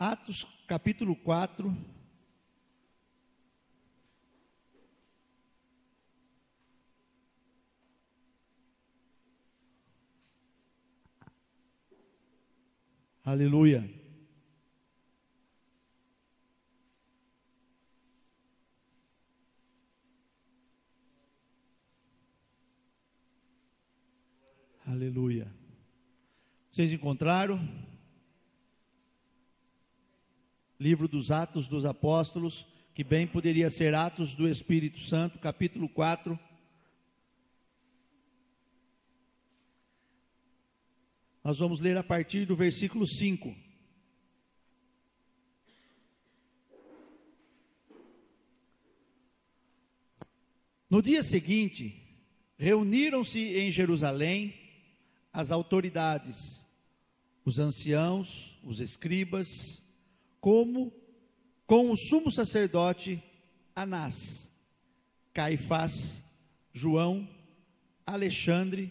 Atos capítulo 4. Aleluia. Aleluia. Vocês encontraram? Livro dos Atos dos Apóstolos, que bem poderia ser Atos do Espírito Santo, capítulo 4. Nós vamos ler a partir do versículo 5. No dia seguinte, reuniram-se em Jerusalém as autoridades, os anciãos, os escribas, com o sumo sacerdote Anás, Caifás, João, Alexandre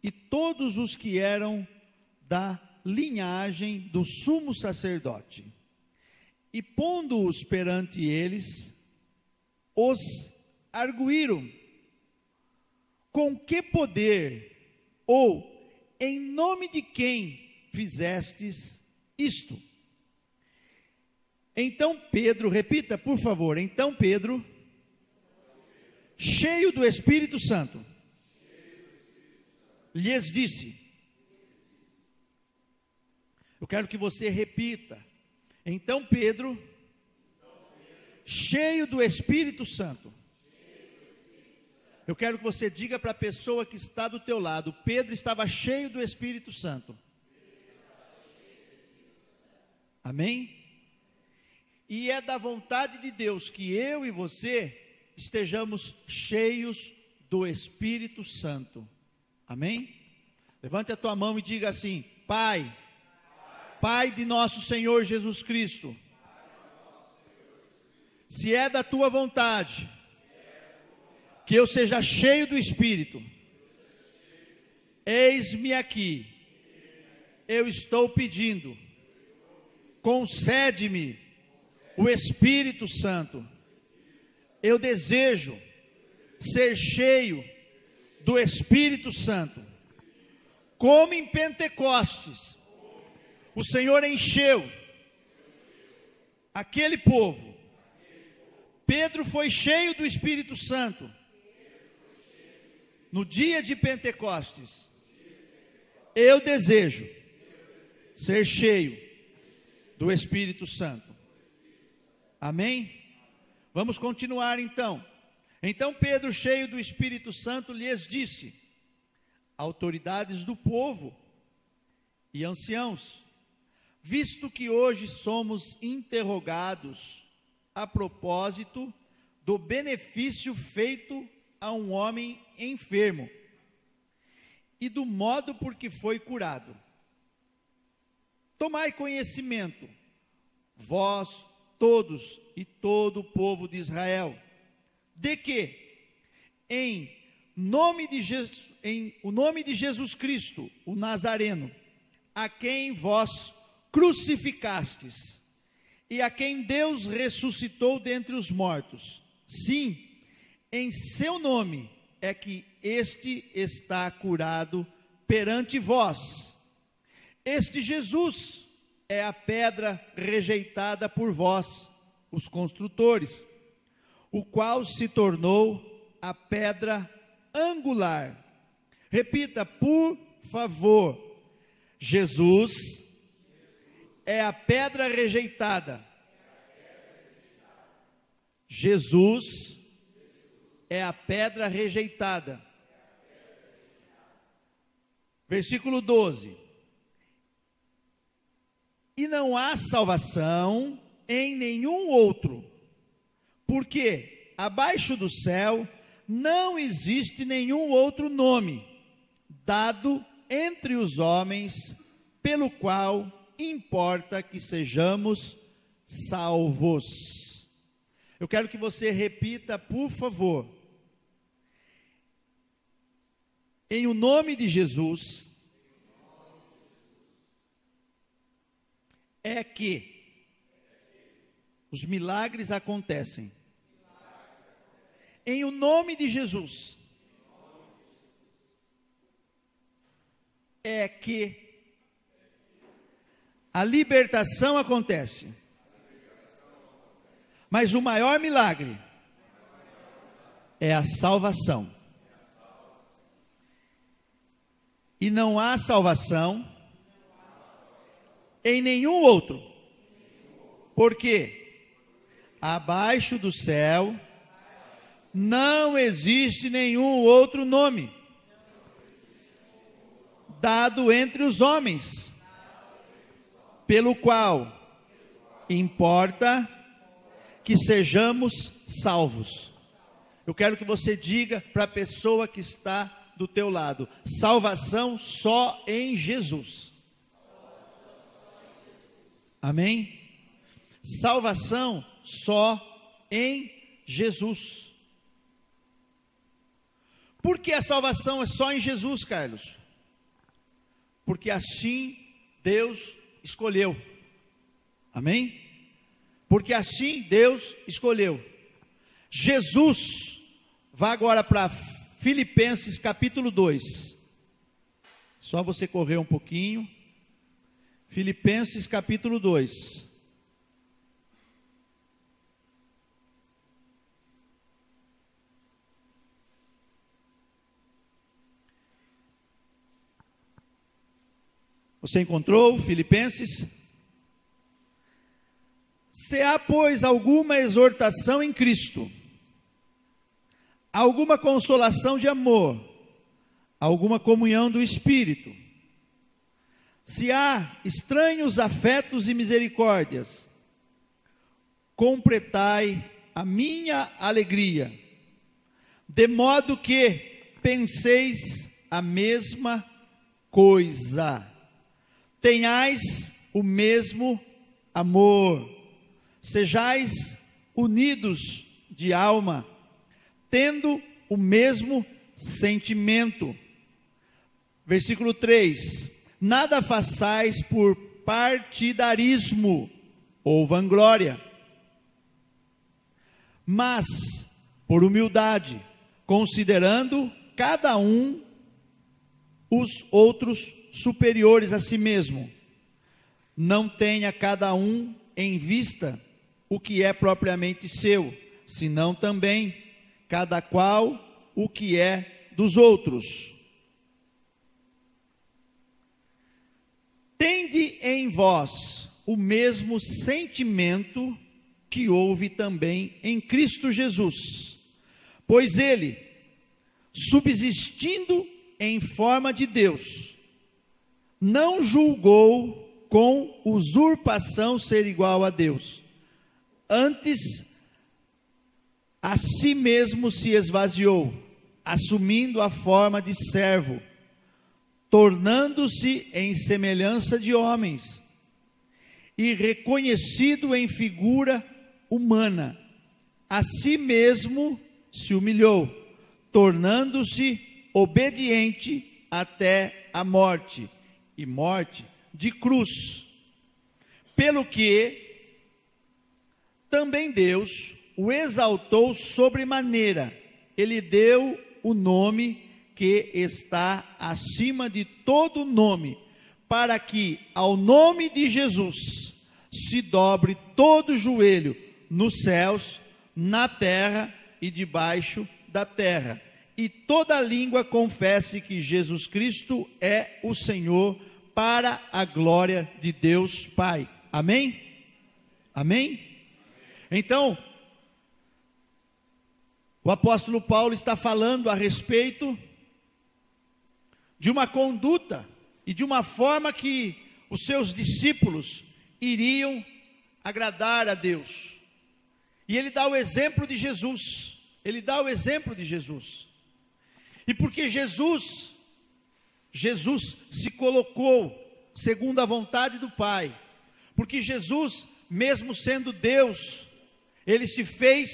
e todos os que eram da linhagem do sumo sacerdote. E pondo-os perante eles, os arguíram: com que poder ou em nome de quem fizestes isto? Então Pedro, repita por favor, então Pedro, cheio do Espírito Santo, lhes disse. Eu quero que você repita. Então Pedro, cheio do Espírito Santo. Eu quero que você diga para a pessoa que está do teu lado: Pedro estava cheio do Espírito Santo. Amém? E é da vontade de Deus que eu e você estejamos cheios do Espírito Santo. Amém? Levante a tua mão e diga assim: Pai, Pai de nosso Senhor Jesus Cristo, se é da tua vontade que eu seja cheio do Espírito, eis-me aqui, eu estou pedindo, concede-me o Espírito Santo. Eu desejo ser cheio do Espírito Santo, como em Pentecostes o Senhor encheu aquele povo. Pedro foi cheio do Espírito Santo no dia de Pentecostes. Eu desejo ser cheio do Espírito Santo. Amém? Vamos continuar então. Então Pedro, cheio do Espírito Santo, lhes disse: autoridades do povo e anciãos, visto que hoje somos interrogados a propósito do benefício feito a um homem enfermo e do modo por que foi curado, tomai conhecimento, vós todos e todo o povo de Israel, de que o nome de Jesus Cristo, o Nazareno, a quem vós crucificastes e a quem Deus ressuscitou dentre os mortos, sim, em seu nome é que este está curado perante vós. Este Jesus é a pedra rejeitada por vós, os construtores, o qual se tornou a pedra angular. Repita, por favor. Jesus é a pedra rejeitada. Jesus é a pedra rejeitada. Versículo 12. E não há salvação em nenhum outro, porque abaixo do céu não existe nenhum outro nome dado entre os homens pelo qual importa que sejamos salvos. Eu quero que você repita, por favor. Em o nome de Jesus, é que Os milagres acontecem em o nome de Jesus. É que a libertação acontece. Mas o maior milagre é a salvação. E não há salvação em nenhum outro. Porque abaixo do céu não existe nenhum outro nome dado entre os homens, pelo qual importa que sejamos salvos. Eu quero que você diga para a pessoa que está do teu lado: salvação só em Jesus. Amém? Salvação só em Jesus. Por que a salvação é só em Jesus, Carlos? Porque assim Deus escolheu. Amém? Porque assim Deus escolheu. Jesus, vá agora para Filipenses capítulo 2. Só você correr um pouquinho. Filipenses capítulo 2. Você encontrou Filipenses? Se há, pois, alguma exortação em Cristo, alguma consolação de amor, alguma comunhão do Espírito, se há estranhos afetos e misericórdias, completai a minha alegria, de modo que penseis a mesma coisa, tenhais o mesmo amor, sejais unidos de alma, tendo o mesmo sentimento. Versículo 3: nada façais por partidarismo ou vanglória, mas por humildade, considerando cada um os outros superiores a si mesmo. Não tenha cada um em vista o que é propriamente seu, senão também cada qual o que é dos outros. Tende em vós o mesmo sentimento que houve também em Cristo Jesus, pois ele, subsistindo em forma de Deus, não julgou com usurpação ser igual a Deus, antes a si mesmo se esvaziou, assumindo a forma de servo, tornando-se em semelhança de homens, e reconhecido em figura humana, a si mesmo se humilhou, tornando-se obediente até a morte, e morte de cruz. Pelo que também Deus o exaltou sobremaneira, ele deu o nome que está acima de todo nome, para que ao nome de Jesus se dobre todo joelho nos céus, na terra e debaixo da terra, e toda língua confesse que Jesus Cristo é o Senhor, para a glória de Deus Pai. Amém? Amém? Então, o apóstolo Paulo está falando a respeito de uma conduta e de uma forma que os seus discípulos iriam agradar a Deus. E ele dá o exemplo de Jesus. Ele dá o exemplo de Jesus. E porque Jesus se colocou segundo a vontade do Pai, porque Jesus, mesmo sendo Deus, ele se fez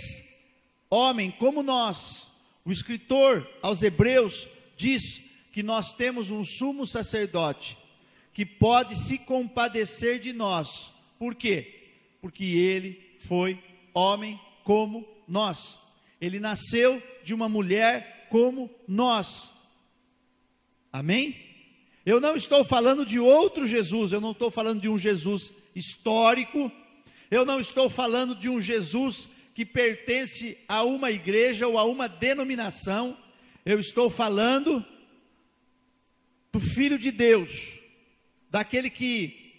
homem como nós. O escritor aos Hebreus diz que nós temos um sumo sacerdote que pode se compadecer de nós. Por quê? Porque ele foi homem como nós. Ele nasceu de uma mulher como nós. Amém? Eu não estou falando de outro Jesus, eu não estou falando de um Jesus histórico, eu não estou falando de um Jesus que pertence a uma igreja ou a uma denominação, eu estou falando do Filho de Deus, daquele que,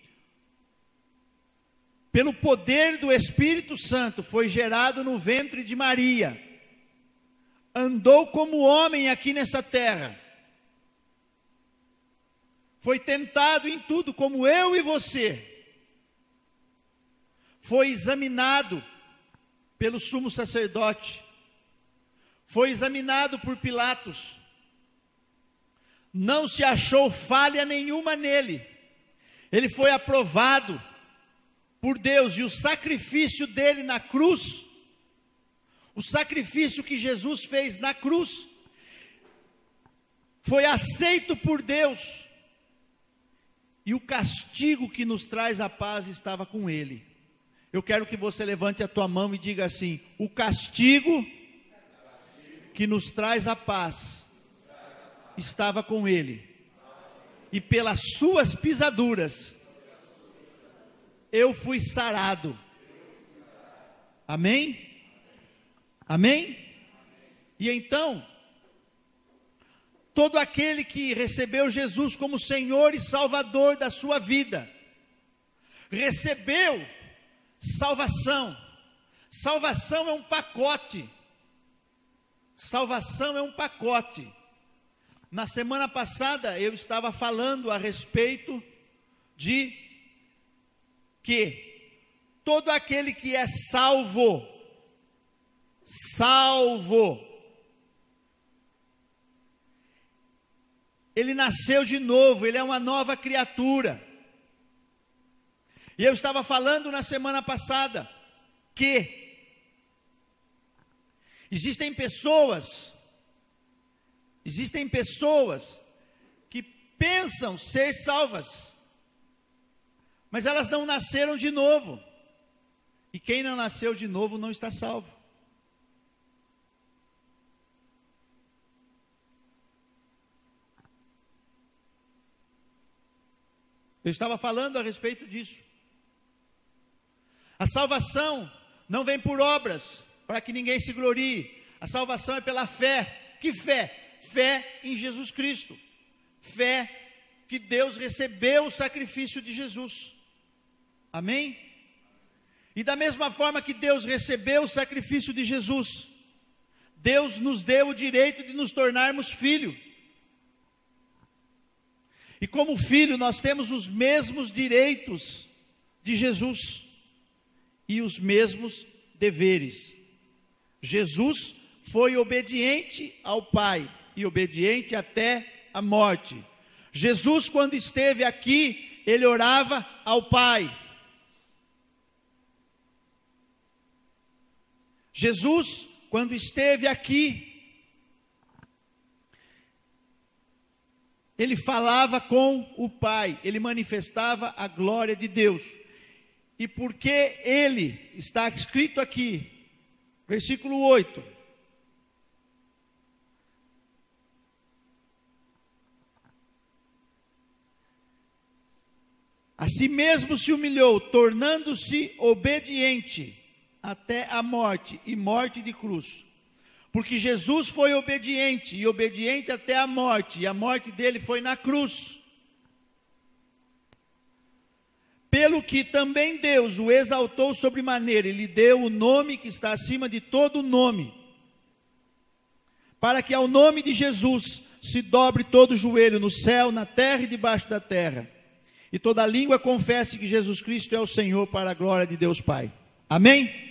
pelo poder do Espírito Santo, foi gerado no ventre de Maria, andou como homem aqui nessa terra, foi tentado em tudo como eu e você, foi examinado pelo sumo sacerdote, foi examinado por Pilatos, não se achou falha nenhuma nele, ele foi aprovado por Deus, e o sacrifício dele na cruz, o sacrifício que Jesus fez na cruz, foi aceito por Deus, e o castigo que nos traz a paz estava com ele. Eu quero que você levante a tua mão e diga assim: o castigo que nos traz a paz estava com ele, e pelas suas pisaduras eu fui sarado. Amém? Amém? E então, todo aquele que recebeu Jesus como Senhor e Salvador da sua vida, recebeu salvação. Salvação é um pacote. Salvação é um pacote. Na semana passada eu estava falando a respeito de que todo aquele que é salvo, ele nasceu de novo, ele é uma nova criatura. E eu estava falando na semana passada que existem pessoas que pensam ser salvas, mas elas não nasceram de novo. E quem não nasceu de novo não está salvo. Eu estava falando a respeito disso. A salvação não vem por obras, para que ninguém se glorie. A salvação é pela fé. Que fé? Fé em Jesus Cristo. Fé que Deus recebeu o sacrifício de Jesus. Amém? E da mesma forma que Deus recebeu o sacrifício de Jesus, Deus nos deu o direito de nos tornarmos filho. E como filho, nós temos os mesmos direitos de Jesus e os mesmos deveres. Jesus foi obediente ao Pai e obediente até a morte. Jesus, quando esteve aqui, ele orava ao Pai. Jesus, quando esteve aqui, ele falava com o Pai, ele manifestava a glória de Deus. E porque ele, está escrito aqui, versículo 8, a si mesmo se humilhou, tornando-se obediente até a morte, e morte de cruz. Porque Jesus foi obediente, e obediente até a morte, e a morte dele foi na cruz. Pelo que também Deus o exaltou sobremaneira, e lhe deu o nome que está acima de todo nome, para que ao nome de Jesus se dobre todo o joelho no céu, na terra e debaixo da terra, e toda língua confesse que Jesus Cristo é o Senhor, para a glória de Deus Pai. Amém?